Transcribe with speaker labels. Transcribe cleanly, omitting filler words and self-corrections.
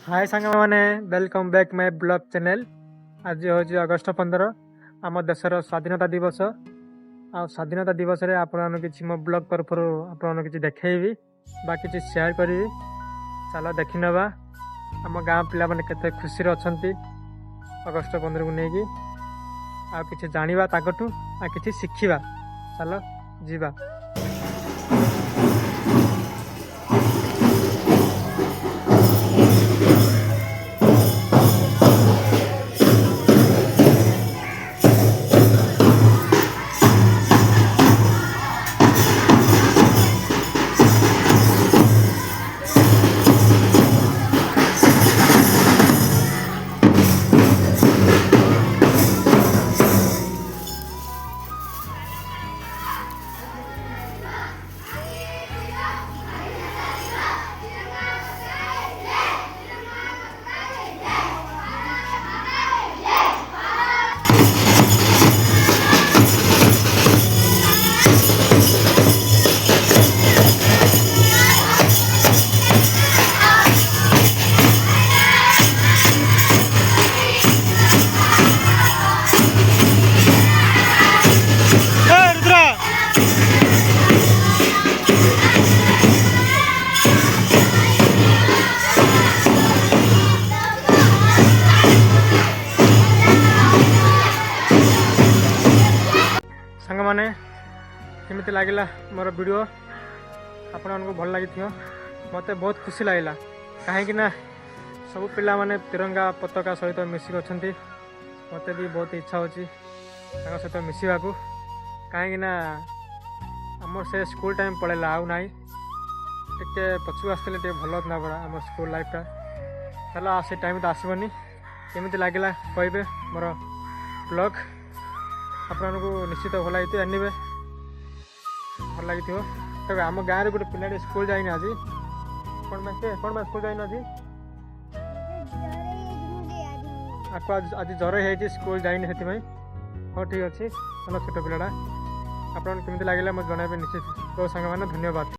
Speaker 1: हाय सांग मैंने welcome back my blog channel. आज हूँ अगस्ट 15 आम देशर स्वाधीनता दिवस। आ स्वाधीनता दिवस रे आपण किसी मो ब्लॉग तरफ आपण किसी देखी बा किसी शेयर करी। चलो देखी नवा आम गाँ पिला माने केते खुशी अच्छा अगस्ट 15 को लेकिन आ किसी जाना ताकू आ किसी शिखा। चलो जीवा। सांग मैंने केमी लगे मोर वीडियो आपण को भल लगी मत बहुत खुशी लगला कहीं सब पिला माने तिरंगा पताका सहित मिसिक अच्छा मत भी बहुत इच्छा अच्छी सहित मिसवा को कहीं आम से स्कूल टाइम पड़ेगा आउ ना टे पछू आसते भल ना पड़ा आम स्कूल लाइफटा। चलो से टाइम तो आसबनी केमी लगे कहे मोर ब्लॉग आपण को निश्चित भल लगी एनिवे भल लगी तब आम गाँव में गोटे पिला स्कूल जाइन आज कौन कौन स्कूल जाइन आज आपको आज ज्वर है स्कूल जाइन से हाँ ठीक अच्छे भल छोट पिलाटा आपन केमी लगे मैं जनइबे निश्चित तो सांग मैंने धन्यवाद।